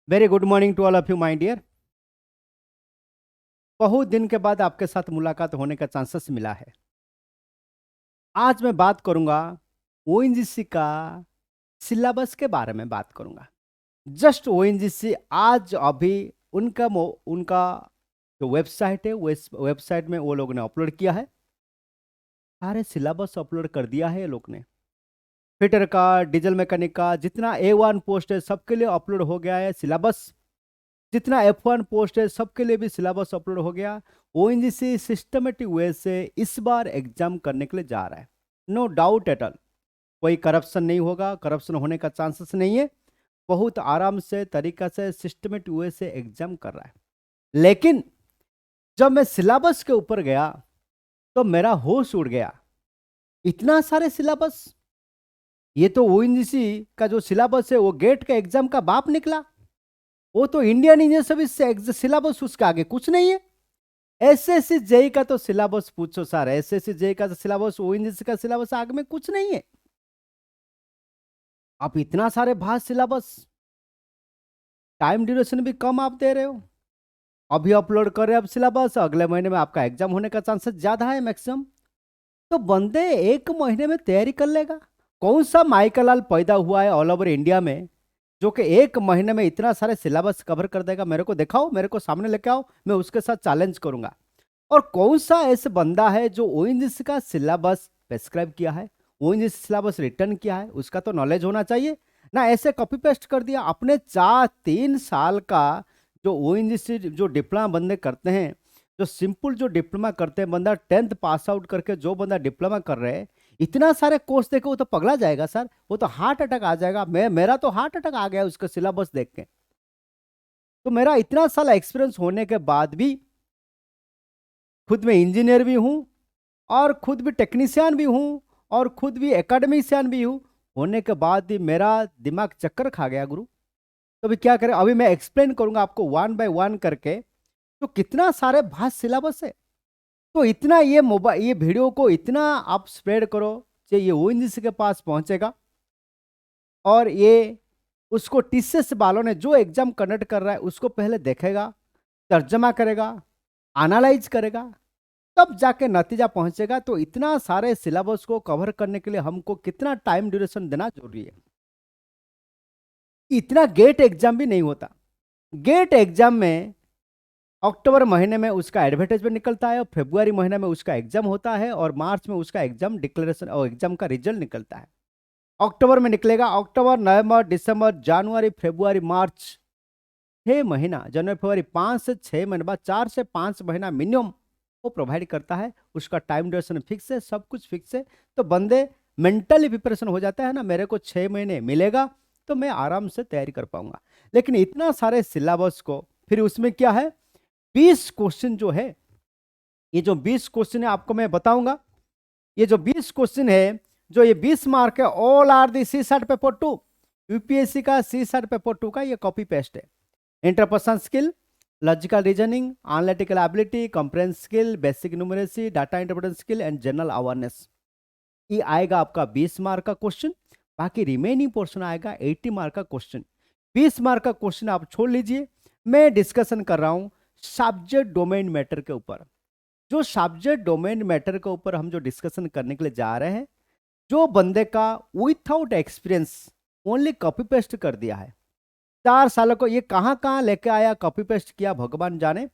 Very good morning to all of you my dear. बहुत दिन के बाद आपके साथ मुलाकात होने का चांसेस मिला है। आज मैं बात करूंगा ओएनजीसी का सिलेबस के बारे में बात करूंगा। जस्ट ओएनजीसी आज अभी उनका जो वेबसाइट है वेबसाइट में वो लोगों ने अपलोड किया है। सारे सिलेबस अपलोड कर दिया है ये लोग ने। फिटर का, डीजल मैकेनिक का जितना A1 पोस्ट है सबके लिए अपलोड हो गया है सिलेबस। जितना F1 पोस्ट है सबके लिए भी सिलेबस अपलोड हो गया। ओएनजीसी सिस्टमेटिक वे से इस बार एग्जाम करने के लिए जा रहा है। नो डाउट एट ऑल, कोई करप्शन नहीं होगा, करप्शन होने का चांसेस नहीं है। बहुत आराम से तरीका से सिस्टमेटिक वे से एग्जाम कर रहा है। लेकिन जब मैं सिलेबस के ऊपर गया तो मेरा होश उड़ गया। इतना सारे सिलेबस, ये तो ओएनजीसी का जो सिलेबस है वो गेट का एग्जाम का बाप निकला। वो तो इंडियन इंजीनियर सर्विस से सिलेबस उसका आगे कुछ नहीं है। एसएससी जेई का तो सिलेबस पूछो सर, एसएससी जेई का तो सिलेबस, ओएनजीसी का सिलेबस आगे में कुछ नहीं है। आप इतना सारे भास्ट सिलेबस, टाइम ड्यूरेशन भी कम आप दे रहे हो। अभी अपलोड कर रहे हैं आप सिलेबस, अगले महीने में आपका एग्जाम होने का चांसेस ज्यादा है मैक्सिमम। तो बंदे एक महीने में तैयारी कर लेगा। कौन सा माइकल लाल पैदा हुआ है ऑल ओवर इंडिया में जो कि एक महीने में इतना सारे सिलेबस कवर कर देगा? मेरे को दिखाओ, मेरे को सामने लेके आओ, मैं उसके साथ चैलेंज करूंगा। और कौन सा ऐसे बंदा है जो ओएनजीसी का सिलेबस प्रेस्क्राइब किया है, ओएनजीसी सिलेबस रिटर्न किया है, उसका तो नॉलेज होना चाहिए ना। ऐसे कॉपी पेस्ट कर दिया अपने 4-3 साल का। जो ओएनजीसी जो डिप्लोमा बंदे करते हैं, जो सिंपल जो डिप्लोमा करते हैं, बंदा 10th पास आउट करके जो बंदा डिप्लोमा कर रहे हैं, इतना सारे कोर्स देखे वो तो पगला जाएगा सर। वो तो हार्ट अटैक आ जाएगा। मेरा तो हार्ट अटैक आ गया उसका सिलेबस देख के। तो मेरा इतना साल एक्सपीरियंस होने के बाद भी, खुद मैं इंजीनियर भी हूं और खुद भी टेक्नीशियन भी हूं और खुद भी एकेडमिशियन भी हूं, होने के बाद भी मेरा दिमाग चक्कर खा गया गुरु। तो अभी क्या करें? अभी मैं एक्सप्लेन करूंगा आपको वन बाय वन करके। तो कितना सारे भास्ट सिलेबस है। तो इतना ये मोबाइल, ये वीडियो को इतना आप स्प्रेड करो कि ये ओएनजीसी के पास पहुंचेगा और ये उसको टीसीएस वालों ने जो एग्जाम कंडक्ट कर रहा है उसको पहले देखेगा, तर्जमा करेगा, एनालाइज करेगा, तब जाके नतीजा पहुंचेगा। तो इतना सारे सिलेबस को कवर करने के लिए हमको कितना टाइम ड्यूरेशन देना जरूरी है। इतना गेट एग्जाम भी नहीं होता। गेट एग्जाम में अक्टूबर महीने में उसका एडवर्टाइजमेंट निकलता है और फरवरी महीने में उसका एग्जाम होता है और मार्च में उसका एग्जाम डिक्लेरेशन और एग्जाम का रिजल्ट निकलता है। अक्टूबर में निकलेगा, अक्टूबर, नवंबर, दिसंबर, जनवरी, फरवरी, मार्च, 6 महीना, जनवरी फरवरी, 5 से 6 महीने बाद, 4 से 5 महीना मिनिमम वो प्रोवाइड करता है। उसका टाइम ड्यूरेशन फिक्स है, सब कुछ फिक्स है। तो बंदे मेंटली प्रिपरेशन हो जाता है ना, मेरे को 6 महीने मिलेगा तो मैं आराम से तैयारी कर पाऊंगा। लेकिन इतना सारे सिलेबस को फिर उसमें क्या है, 20 क्वेश्चन जो है, ये जो 20 क्वेश्चन है आपको मैं बताऊंगा। ये जो 20 क्वेश्चन है, जो ये 20 मार्क है, all are the C SAT paper 2, UPSC का C SAT पेपर 2 का ये कॉपी पेस्ट है। Interpersonal skill, logical reasoning, analytical ability, comprehension skill, basic numeracy, data interpretation skill and general awareness. ये आएगा आपका 20 मार्क का क्वेश्चन। बाकी रिमेनिंग पोर्शन आएगा 80 मार्क का क्वेश्चन। 20 मार्क का क्वेश्चन आप छोड़ लीजिए। मैं डिस्कशन कर रहा हूं सब्जेक्ट डोमेन मैटर के ऊपर। जो सब्जेक्ट डोमेन मैटर के ऊपर हम जो डिस्कशन करने के लिए जा रहे हैं, जो बंदे का without experience only copy paste कर दिया है, 4 सालों को ये कहां कहां लेके आया, कॉपी पेस्ट किया, भगवान जाने।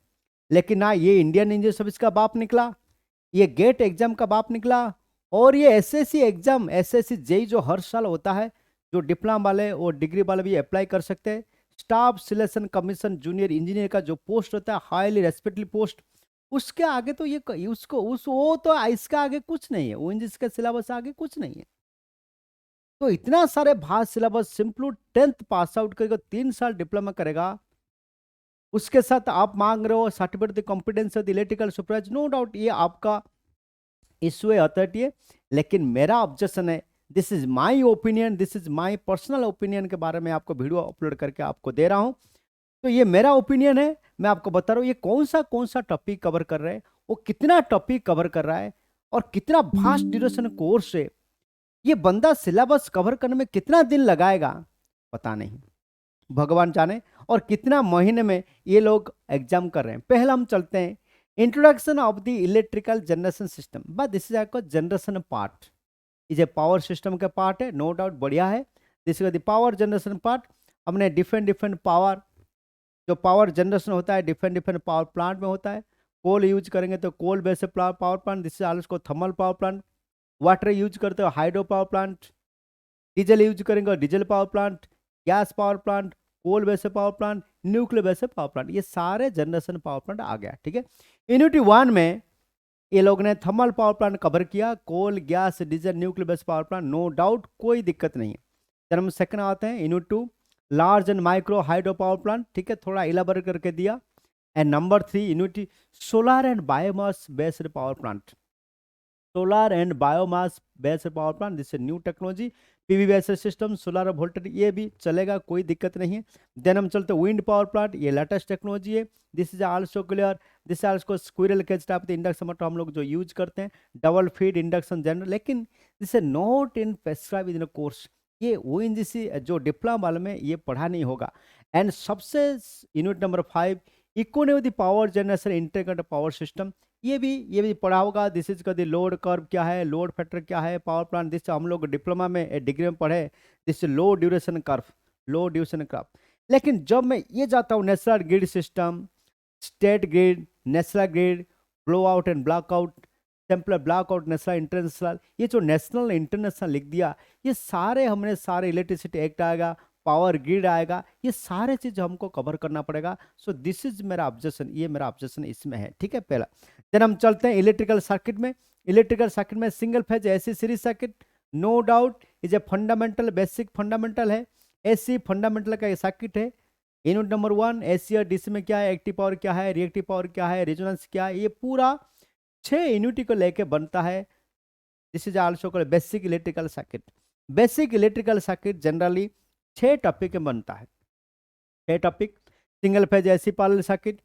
लेकिन ना ये इंडियन इंजीनियर सर्विस का बाप निकला, ये गेट एग्जाम का बाप निकला, और ये एसएससी एग्जाम, एसएससी जेई जो हर साल होता है, जो डिप्लोमा वाले और डिग्री वाले भी अप्लाई कर सकते हैं। Staff selection commission junior engineer का जो पोस्ट होता है, हाईली रेस्पेक्टेड पोस्ट, उसके आगे तो ये उसको उस वो तो इसका आगे कुछ नहीं है, ओएनजीसी का सिलेबस आगे कुछ नहीं है। तो इतना सारे vast syllabus, simple 10th pass out करेगा, 3 साल डिप्लोमा करेगा, उसके साथ आप मांग रहे हो certificate competence electrical supervisor, no doubt ये आपका इश्यू है, अथॉरिटी है। लेकिन मेरा ऑब्जेक्शन है, this is my opinion, this is my personal opinion के बारे में आपको वीडियो अपलोड करके आपको दे रहा हूं। तो ये मेरा ओपिनियन है, मैं आपको बता रहा हूं ये कौन सा टॉपिक कवर कर रहा है, वो कितना टॉपिक कवर कर रहा है और कितना फास्ट ड्यूरेशन कोर्स है। ये बंदा सिलेबस कवर करने में कितना दिन लगाएगा पता नहीं। भगवान जाने, और कितना महीने में ये लोग एग्जाम कर रहे हैं। पहले हम चलते हैं introduction of the electrical generation system, but this is आपका generation part, is a power system का पार्ट है, नो डाउट, बढ़िया है। This is the power generation part. हमने डिफरेंट डिफरेंट पावर, जो पावर जनरेशन होता है डिफरेंट डिफरेंट पावर प्लांट में होता है। कोल यूज करेंगे तो coal based power plant, this is also thermal power plant. Water use करते हो hydro power plant. Diesel use करेंगे diesel power plant, gas power plant, coal based power plant, nuclear based power plant, ये सारे generation power plant आ गया। ठीक है, unit 1 में ये लोग ने थर्मल पावर प्लांट कवर किया, coal, gas, diesel, nuclear based power plant, no doubt, कोई दिक्कत नहीं है। जब हम सेकंड आते हैं unit 2, large and micro hydro power plant, ठीक है, थोड़ा इलाबोरेट करके दिया। And number 3 unit solar and biomass based power plant, solar and biomass based power plant, this new technology, PV based system, solar voltage, ये भी चलेगा, कोई दिक्कत नहीं है। देन हम चलते विंड पावर प्लांट, ये लेटेस्ट टेक्नोलॉजी है, this is also clear. This also squirrel cage type of induction motor हम लोग जो यूज करते हैं, डबल फीड इंडक्शन जनरल, लेकिन this is not in prescribe in course, ये ओएनजीसी जो डिप्लोमा वाले में ये पढ़ा नहीं होगा। एंड सबसे unit number 5, economy power generation integrated power system, ये भी पढ़ा होगा। दिस इज का लोड कर्व क्या है, लोड फैक्टर क्या है, पावर प्लांट, दिस हम लोग डिप्लोमा में डिग्री में पढ़े, this low duration curve, low duration curve. लेकिन जब मैं ये जाता हूँ national grid system, state grid, national grid, blow out and block out, Templar block out, national international, ये जो नेशनल इंटरनेशनल लिख दिया, ये सारे हमने सारे इलेक्ट्रिसिटी एक्ट आएगा, पावर ग्रिड आएगा, ये सारे चीज हमको कवर करना पड़ेगा। सो दिस इज मेरा ऑब्जेक्शन, ये मेरा ऑब्जेक्शन इसमें है। ठीक है, पहला। देन हम चलते हैं इलेक्ट्रिकल सर्किट में। इलेक्ट्रिकल सर्किट में single phase AC series circuit, no doubt, is a fundamental, basic fundamental है, एसी फंडामेंटल का ये सर्किट है। यूनिट नंबर 1, एसी और डीसी में क्या है, एक्टिव पावर क्या है, रिएक्टिव पावर क्या है, रेजोनेंस क्या है, ये पूरा 6 यूनिटी को लेके बनता है। This is also called basic electrical circuit. Basic electrical circuit generally 6 topic में बनता है। 6 topic, single phase AC parallel circuit,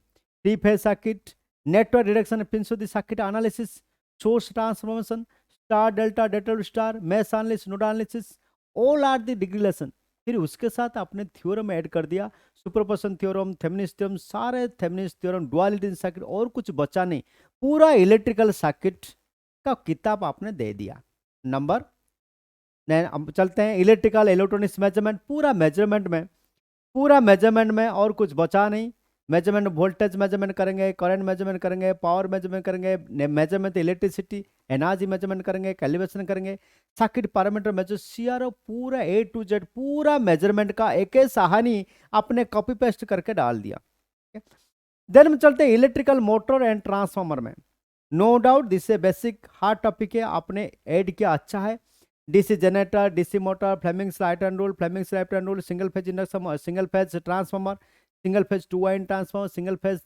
3 phase circuit, network reduction principle circuit analysis, source transformation, star delta, delta star, mesh analysis, node analysis, all are the degree lesson. फिर उसके साथ आपने theorem add कर दिया, superposition theorem, Thevenin's theorem, सारे Thevenin's theorem, duality circuit, और कुछ बचा नहीं, पूरा इलेक्ट्रिकल सर्किट का किताब आपने दे दिया। नंबर, अब चलते हैं इलेक्ट्रिकल इलेक्ट्रॉनिक्स मेजरमेंट, पूरा मेजरमेंट में और कुछ बचा नहीं। मेजरमेंट वोल्टेज मेजरमेंट करेंगे, करंट मेजरमेंट करेंगे, पावर मेजरमेंट करेंगे, मेजरमेंट इलेक्ट्रिसिटी एनर्जी मेजरमेंट करेंगे, कैलिब्रेशन करेंगे, सर्किट पैरामीटर मेजर, सीआरओ, पूरा ए टू जेड पूरा मेजरमेंट का एक कहानी आपने कॉपी पेस्ट करके डाल दिया। देन हम चलते हैं इलेक्ट्रिकल मोटर एंड ट्रांसफार्मर में। No doubt this a basic hard topic है, आपने ऐड किया, अच्छा है। DC generator, DC motor, Fleming's right hand rule, Fleming's left hand rule, single phase induction, single phase transformer, single phase 2 wind transformer, single phase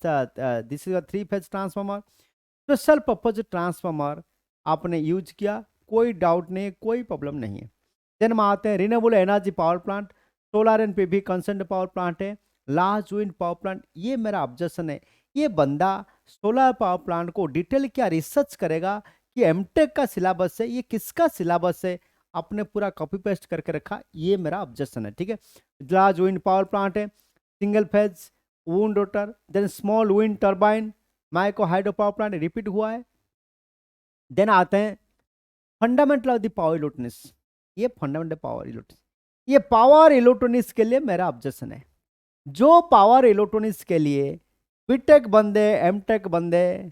this is 3 phase transformer, special purpose transformer आपने use किया, कोई doubt नहीं, कोई problem नहीं है। Then हम आते हैं renewable energy power plant, solar and PV consent power plant है, लार्ज विंड पावर प्लांट, ये मेरा ऑब्जेक्शन है। ये बंदा सोलर पावर प्लांट को डिटेल क्या रिसर्च करेगा कि एमटेक का सिलेबस है, ये किसका सिलेबस है, आपने पूरा कॉपी पेस्ट करके रखा, ये मेरा ऑब्जेक्शन है। ठीक है, लार्ज विंड पावर प्लांट है, single phase wound rotor, then small wind turbine, micro hydro power plant repeat हुआ है। देन आते हैं fundamental of the power electronics, ये फंडामेंटल पावर इलेक्ट्रॉनिक्स, ये पावर इलेक्ट्रॉनिक्स के लिए मेरा ऑब्जेक्शन है। जो पावर इलेक्ट्रॉनिक्स के लिए बीटेक बंदे, एमटेक बंदे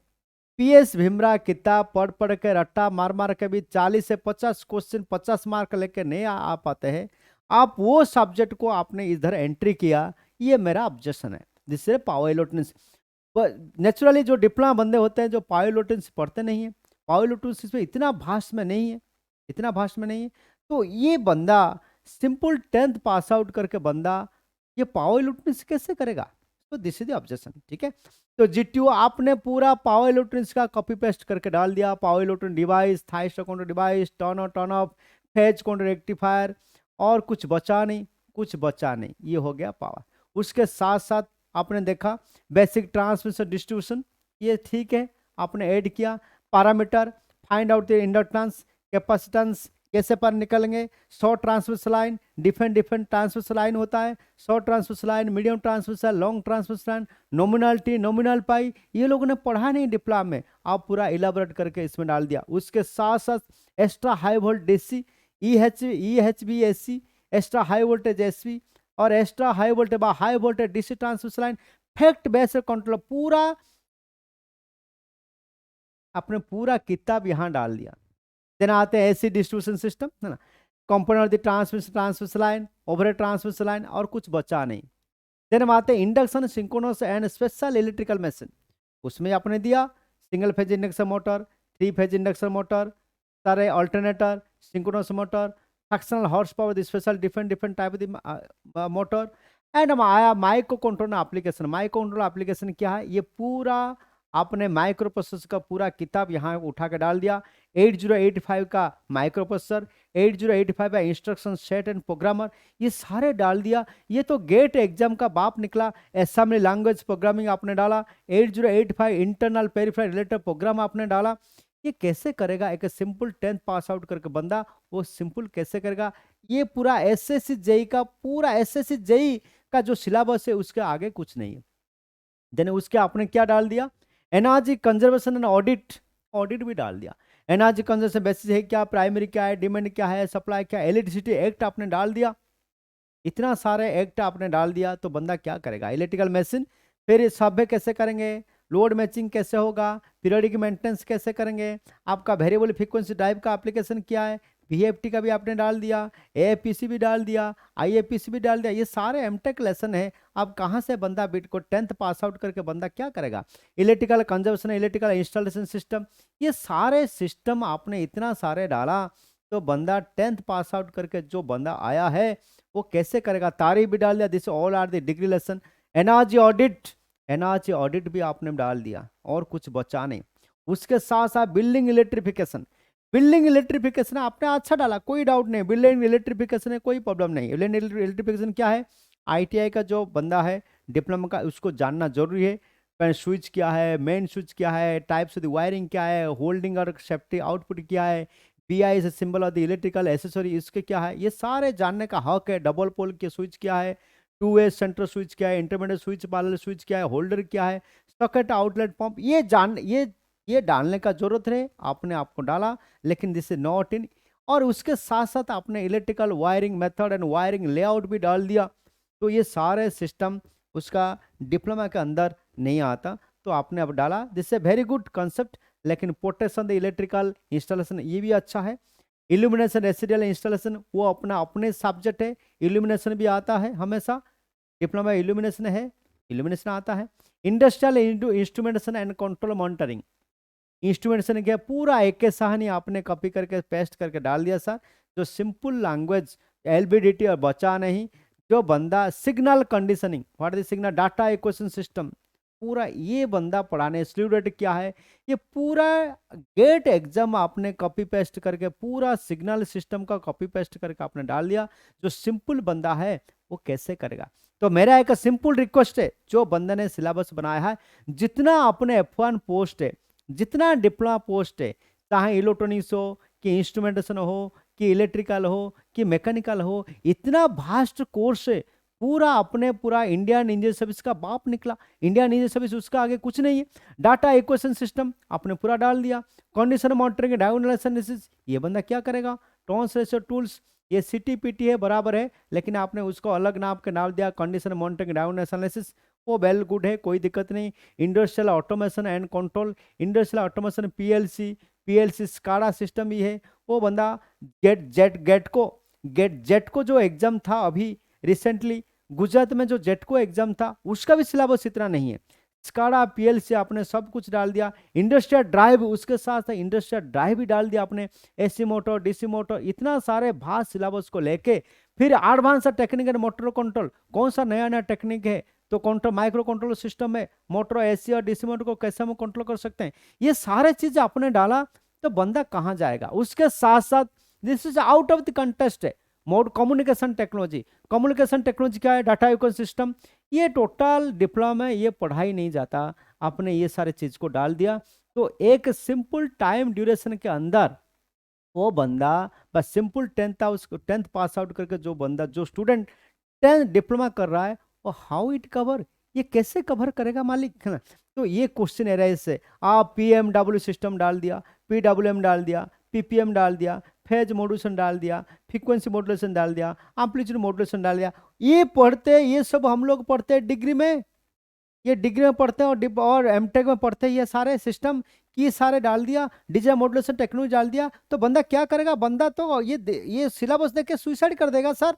पीएस भीमरा किताब पढ़ के रट्टा मार के भी 40 से 50 क्वेश्चन 50 मार्क लेके नहीं आ पाते हैं, आप वो सब्जेक्ट को आपने इधर एंट्री किया, ये मेरा ऑब्जेक्शन है। जिससे पावर इलेक्ट्रॉनिक्स, नेचुरली जो डिप्लोमा बंदे होते हैं जो पावर इलेक्ट्रॉनिक्स पढ़ते नहीं है, पावर इलेक्ट्रॉनिक्स में इतना भास्ट में नहीं है, तो ये बंदा सिंपल 10th पास आउट करके बंदा ये पावर इलेक्ट्रॉनिक्स कैसे करेगा? तो दिस इज द ऑब्जेक्शन। ठीक है, तो जीटीयू आपने पूरा पावर इलेक्ट्रॉनिक्स का कॉपी पेस्ट करके डाल दिया, power electronic device, thyristor counter device, turn on turn off, phase counter rectifier, और कुछ बचा नहीं, ये हो गया पावर। उसके साथ साथ आपने देखा बेसिक ट्रांसमिशन डिस्ट्रीब्यूशन, ये ठीक है, आपने ऐड किया, parameter, find out the inductance, capacitance, कैसे पर निकलेंगे, short transverse line, different transverse line होता है, short transverse line, medium transverse line, long transverse line, nominal T, nominal पाई, ये लोगों ने पढ़ा नहीं डिप्लोमा में, आप पूरा इलाबोरेट करके इसमें डाल दिया। उसके साथ साथ extra high volt DC, EHV AC, extra high voltage SV और extra high voltage DC transverse line, fact based control, पूरा आपने पूरा किताब यहाँ डाल दिया। देन आते हैं AC डिस्ट्रीब्यूशन सिस्टम, है ना, component of the transmission line, overhead transmission line, और कुछ बचा नहीं। देन हम आते हैं induction, synchronous and special electrical machine, उसमें आपने दिया single phase induction motor, 3 phase induction motor, सारे alternator, synchronous motor, fractional horse power, special different type of motor. And हम आया micro control application. Micro control application क्या है, ये पूरा आपने माइक्रो प्रोसेसर का पूरा किताब यहाँ उठा के डाल दिया। 8085 का माइक्रो प्रोसेसर, 8085 का इंस्ट्रक्शन सेट एंड प्रोग्रामर, ये सारे डाल दिया। ये तो गेट एग्जाम का बाप निकला। असेंबली लैंग्वेज प्रोग्रामिंग आपने डाला, 8085 इंटरनल पेरिफेरल रिलेटेड प्रोग्राम आपने डाला। ये कैसे करेगा एक सिंपल 10th पास आउट करके बंदा, वो सिंपल कैसे करेगा? ये पूरा एसएससी जेई का, पूरा एसएससी जेई का जो सिलेबस है उसके आगे कुछ नहीं है। देन उसके आपने क्या डाल दिया, एनर्जी कंजर्वेशन एंड ऑडिट भी डाल दिया। एनर्जी कंजर्वेशन बेसिस है क्या, प्राइमरी क्या है, डिमांड क्या है, सप्लाई क्या है, इलेक्ट्रिसिटी एक्ट आपने डाल दिया। इतना सारे एक्ट आपने डाल दिया तो बंदा क्या करेगा? इलेक्ट्रिकल मशीन, फिर सर्वे कैसे करेंगे, लोड मैचिंग कैसे होगा, पीरियोडिक मेंटेनेंस कैसे करेंगे, आपका वेरिएबल फ्रीक्वेंसी ड्राइव का एप्लीकेशन क्या है, VFT का भी आपने डाल दिया, AFPC भी डाल दिया, IAPC भी डाल दिया। ये सारे एमटेक लेसन है। अब कहाँ से बंदा बिट को 10th पास आउट करके बंदा क्या करेगा? Electrical conservation, electrical installation system, ये सारे सिस्टम आपने इतना सारे डाला तो बंदा 10th पास आउट करके जो बंदा आया है वो कैसे करेगा? तारीफ भी डाल दिया, this all are the degree lesson. Energy audit भी आपने डाल दिया और कुछ बचा नहीं। उसके साथ साथ बिल्डिंग इलेक्ट्रिफिकेशन आपने अच्छा डाला, कोई डाउट नहीं। बिल्डिंग इलेक्ट्रिफिकेशन है, कोई प्रॉब्लम नहीं। बिल्डिंग इलेक्ट्रिफिकेशन क्या है, ITI का जो बंदा है डिप्लोमा का, उसको जानना जरूरी है। स्विच क्या है, मेन स्विच क्या है, टाइप्स ऑफ द वायरिंग क्या है, होल्डिंग और सेफ्टी आउटपुट क्या है, BI से symbol of the electrical accessory इसके क्या है, ये सारे जानने का हक है। डबल पोल के स्विच क्या है, 2 वे सेंट्रल स्विच क्या है, इंटरमीडिएट स्विच, पैरेलल स्विच क्या है, होल्डर क्या है, सॉकेट आउटलेट पंप, ये डालने का जरूरत है, आपने आपको डाला, लेकिन दिस इज नॉट इन। और उसके साथ साथ आपने electrical wiring method and wiring layout भी डाल दिया। तो ये सारे सिस्टम उसका डिप्लोमा के अंदर नहीं आता, तो आपने अब डाला। This a very good concept. लेकिन प्रोटेक्शन द इलेक्ट्रिकल इंस्टॉलेशन ये भी अच्छा है। इल्यूमिनेशन रेसिडियल इंस्टॉलेशन वो अपने सब्जेक्ट है, इल्यूमिनेशन भी आता है हमेशा, डिप्लोमा इल्यूमिनेशन है, इल्यूमिनेशन आता है। Industrial instrumentation and control monitoring, instrumentation क्या, पूरा एक के साहनी आपने कॉपी करके पेस्ट करके डाल दिया सर। जो सिंपल लैंग्वेज LBDT और बचा नहीं, जो बंदा signal conditioning, what is signal data equation system, पूरा ये बंदा पढ़ाने, स्लीव रेट क्या है, ये पूरा गेट एग्जाम आपने कॉपी पेस्ट करके पूरा सिग्नल सिस्टम का कॉपी पेस्ट करके आपने डाल दिया। जो सिंपल बंदा है वो कैसे करेगा? तो मेरा एक सिंपल रिक्वेस्ट है, जो बंदे ने सिलेबस बनाया है, जितना अपने F1 पोस्ट है, जितना डिप्लोमा पोस्ट है, चाहे इलेक्ट्रॉनिक्स हो कि इंस्ट्रूमेंटेशन हो कि इलेक्ट्रिकल हो कि मैकेनिकल हो, इतना वास्ट कोर्स है। पूरा इंडियन इंजीनियर सर्विस का बाप निकला। इंडियन इंजीनियर सर्विस, उसका आगे कुछ नहीं है। डाटा इक्वेशन सिस्टम आपने पूरा डाल दिया। कंडीशन मॉनिटरिंग, डायग्नोसिस एनालिसिस, ये बंदा क्या करेगा? ट्रांसलेशन टूल्स, ये CTPT है, बराबर है, लेकिन आपने उसको अलग नाम के नाम दिया कंडीशन मॉनिटरिंग डायग्नोसिस एनालिसिस, वो वेल गुड है, कोई दिक्कत नहीं। Industrial automation and control, industrial automation PLC SCADA system भी है। वो बंदा जेट को जो एग्जाम था अभी रिसेंटली गुजरात में, जो जेटको एग्जाम था, उसका भी सिलेबस इतना नहीं है। SCADA PLC आपने सब कुछ डाल दिया। इंडस्ट्रियल ड्राइव, उसके साथ इंडस्ट्रियल ड्राइव भी डाल दिया आपने, AC मोटर, DC मोटर, इतना सारे भास्ट सिलेबस को लेके फिर advance technique and motor control, कौन सा नया नया टेक्निक है, तो कंट्रोल माइक्रो कंट्रोल सिस्टम में मोटर, AC और DC मोटर को कैसे हम कंट्रोल कर सकते हैं, ये सारे चीजें आपने डाला तो बंदा कहाँ जाएगा? उसके साथ साथ this is out of the contest है मोड कम्युनिकेशन टेक्नोलॉजी क्या है? डाटा इक्वेशन सिस्टम, ये टोटल डिप्लोमा में ये पढ़ाई नहीं जाता। आपने ये सारे चीज को डाल दिया, तो एक सिंपल टाइम ड्यूरेशन के अंदर वो बंदा बस सिंपल 10th पास आउट करके जो बंदा जो स्टूडेंट 10th डिप्लोमा कर रहा है, वो हाउ इट कवर, ये कैसे कवर करेगा मालिक, है ना। तो ये क्वेश्चन है इससे आप PMW सिस्टम डाल दिया, PWM डाल दिया, PPM डाल दिया, फेज मॉड्यूलेशन डाल दिया, फ्रीक्वेंसी मॉड्यूलेशन डाल दिया, एम्पलीट्यूड मॉड्यूलेशन डाल दिया, ये पढ़ते, ये सब हम लोग पढ़ते हैं डिग्री में, ये डिग्री में पढ़ते हैं और एमटेक में पढ़ते हैं, ये सारे सिस्टम की सारे डाल दिया, डिजाइन मॉड्यूलेशन टेक्नोलॉजी डाल दिया, तो बंदा क्या करेगा, बंदा तो ये सिलेबस देख के सुसाइड कर देगा सर।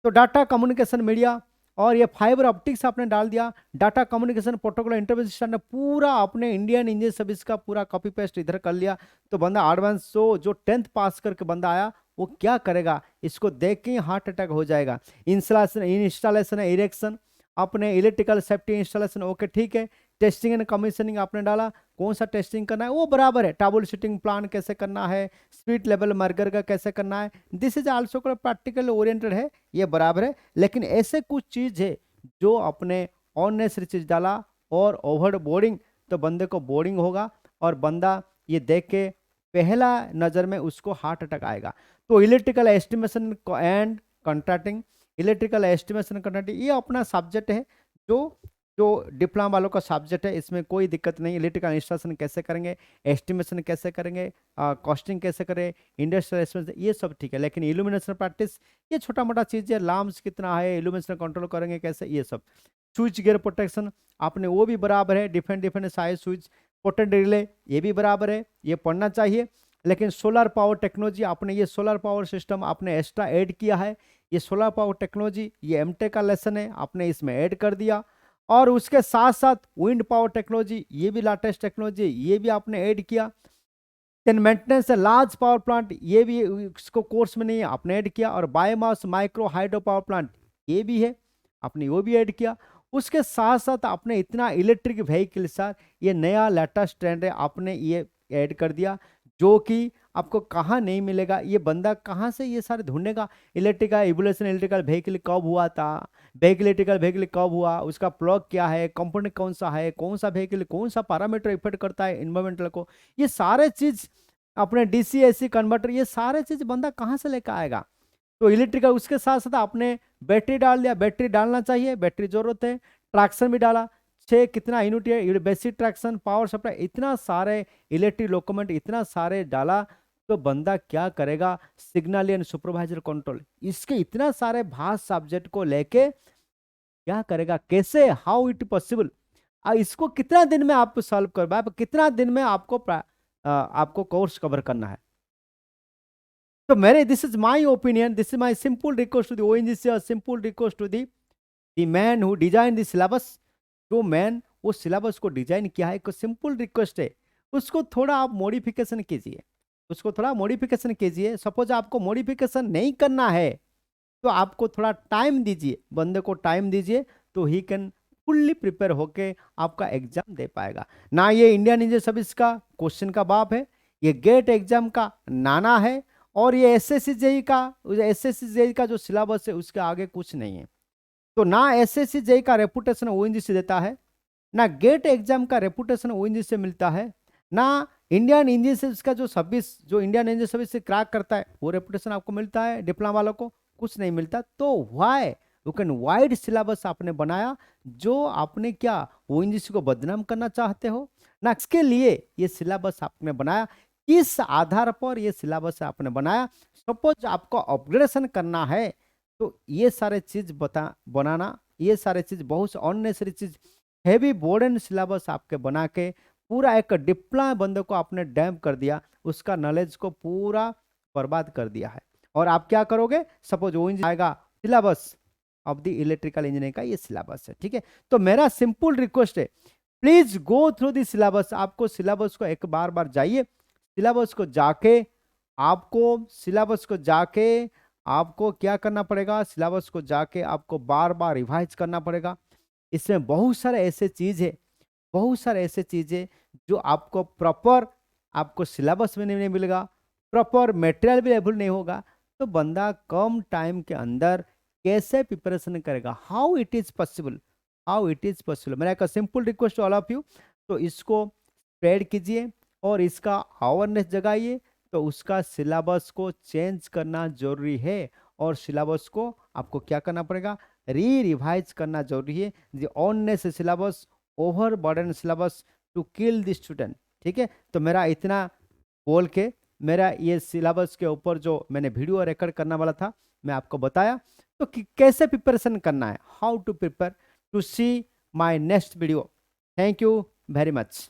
तो डाटा कम्युनिकेशन मीडिया और ये फाइबर ऑप्टिक्स आपने डाल दिया, data communication protocol interface standard पूरा आपने इंडियन इंजीनियर सर्विस का पूरा कॉपी पेस्ट इधर कर लिया, तो बंदा एडवांस जो 10th पास करके बंदा आया वो क्या करेगा, इसको देख के हार्ट अटैक हो जाएगा। इंस्टॉलेशन इरेक्शन आपने इलेक्ट्रिकल सेफ्टी इंस्टॉलेशन, ओके ठीक है, टेस्टिंग एंड कमीशनिंग आपने डाला, कौन सा टेस्टिंग करना है वो बराबर है, ट्रबल शूटिंग प्लान कैसे करना है, स्पीड लेवल मर्गर का कैसे करना है, this is also practical oriented है, ये बराबर है। लेकिन ऐसे कुछ चीज है जो अपने अननेसेसरी चीज डाला और ओवर बोर्डिंग, तो बंदे को बोर्डिंग होगा और बंदा ये देख के पहला नजर में उसको हार्ट अटैक आएगा। तो electrical estimation and contracting, electrical estimation contracting ये अपना सब्जेक्ट है, जो जो डिप्लोमा वालों का सब्जेक्ट है, इसमें कोई दिक्कत नहीं। इलेक्ट्रिकल इंस्टॉलेशन कैसे करेंगे, एस्टिमेशन कैसे करेंगे, कॉस्टिंग कैसे करें, इंडस्ट्रियल एस्टिमेशन, ये सब ठीक है। लेकिन इल्यूमिनेशन प्रैक्टिस ये छोटा मोटा चीज़ है, लाम्स कितना है, इल्यूमिनेशन कंट्रोल करेंगे कैसे, ये सब। स्विच गियर प्रोटेक्शन आपने वो भी बराबर है, different size switch, potent relay ये भी बराबर है, ये पढ़ना चाहिए। लेकिन सोलर पावर टेक्नोलॉजी आपने ये सोलर पावर सिस्टम आपने एक्स्ट्रा ऐड किया है, ये सोलर पावर टेक्नोलॉजी ये एमटेक का लेसन है, आपने इसमें ऐड कर दिया। और उसके साथ साथ विंड पावर टेक्नोलॉजी ये भी लेटेस्ट टेक्नोलॉजी, ये भी आपने ऐड किया। Then maintenance large power plant ये भी इसको कोर्स में नहीं है, आपने ऐड किया। और biomass micro hydro power plant ये भी है, आपने वो भी ऐड किया। उसके साथ साथ आपने इतना इलेक्ट्रिक व्हीकल सर ये नया लेटेस्ट ट्रेंड है, आपने ये ऐड कर दिया, जो कि आपको कहाँ नहीं मिलेगा, ये बंदा कहाँ से ये सारे ढूंढेगा। इलेक्ट्रिकल इवोल्यूशन, इलेक्ट्रिकल व्हीकल कब हुआ था, इलेक्ट्रिकल व्हीकल कब हुआ, उसका प्लग क्या है, कंपोनेंट कौन सा है, कौन सा व्हीकल कौन सा पैरामीटर इफेक्ट करता है इन्वायरमेंटल को, ये सारे चीज अपने DC AC कन्वर्टर, ये सारे चीज बंदा कहाँ से लेकर आएगा। तो इलेक्ट्रिकल उसके साथ साथ आपने बैटरी डाल दिया, बैटरी डालना चाहिए, बैटरी जरूरत है। ट्रैक्शन भी डाला, 6 कितना यूनिट है, बेसिक ट्रैक्शन, पावर सप्लाई, इतना सारे इलेक्ट्रिक लोकोमेंट इतना सारे डाला, तो बंदा क्या करेगा, सिग्नल एंड सुपरवाइजर कंट्रोल, इसके इतना सारे भास्ट सब्जेक्ट को लेके क्या करेगा, कैसे, हाउ इट पॉसिबल, इसको कितना दिन में आप सॉल्व कर पाए, कितना दिन में आपको कोर्स कवर करना है। तो मेरे this is my opinion, this is my simple request to the ONGC और simple request to the man who design the syllabus. जो मैन वो सिलेबस को डिजाइन किया है, एक सिंपल रिक्वेस्ट है, उसको थोड़ा आप मॉडिफिकेशन कीजिए, उसको थोड़ा मॉडिफिकेशन कीजिए। सपोज आपको मॉडिफिकेशन नहीं करना है तो आपको थोड़ा टाइम दीजिए, बंदे को टाइम दीजिए, तो ही कैन फुल्ली प्रिपेयर होके आपका एग्जाम दे पाएगा ना। ये इंडियन इंजीनियर सर्विस का क्वेश्चन का बाप है, ये गेट एग्जाम का नाना है, और ये SSC JEE का जो सिलेबस है उसके आगे कुछ नहीं है। तो ना SSC JEE का रेपुटेशन ONGC देता है, ना गेट एग्जाम का रेपुटेशन ONGC से मिलता है, ना इंडियन इंजीनियर सर्विस का जो सर्विस, जो इंडियन इंजीनियर सर्विस से क्रैक करता है वो रेपुटेशन आपको मिलता है, डिप्लोमा वालों को कुछ नहीं मिलता। तो why you can wide syllabus आपने बनाया, जो आपने क्या ONGC को बदनाम करना चाहते हो ना, इसके लिए ये सिलेबस आपने बनाया, किस आधार पर ये सिलेबस आपने बनाया। सपोज आपको अपग्रेडेशन करना है तो ये सारे चीज बनाना, ये सारे चीज बहुत अननेसेसरी चीज, हैवी बोर्डन सिलेबस आपके बना के पूरा एक डिप्लोमा बंदे को आपने डैम्प कर दिया, उसका नॉलेज को पूरा बर्बाद कर दिया है। और आप क्या करोगे, सपोज ONGC आएगा syllabus of the electrical engineering का ये सिलेबस है, ठीक है। तो मेरा सिंपल रिक्वेस्ट है, please go through the syllabus, आपको सिलेबस को एक बार जाइए, सिलेबस को जाके आपको क्या करना पड़ेगा, सिलेबस को जाके आपको बार बार रिवाइज करना पड़ेगा। इसमें बहुत सारे ऐसे चीज है जो आपको प्रॉपर, आपको सिलेबस में नहीं मिलेगा, प्रॉपर मटेरियल भी अवेलेबल नहीं होगा, तो बंदा कम टाइम के अंदर कैसे प्रिपरेशन करेगा, हाउ इट इज पॉसिबल। मेरा एक simple request to all of you, तो इसको स्प्रेड कीजिए और इसका अवेयरनेस जगाइए, तो तो उसका सिलेबस को चेंज करना जरूरी है, और सिलेबस को आपको क्या करना पड़ेगा, रिवाइज करना जरूरी है। The unnecessary syllabus, over burden syllabus to kill the student. ठीक है, तो मेरा इतना बोल के मेरा ये सिलेबस के ऊपर जो मैंने वीडियो रिकॉर्ड करने वाला था मैं आपको बताया। तो कैसे प्रिपरेशन करना है, how to prepare, to see my next video. Thank you very much.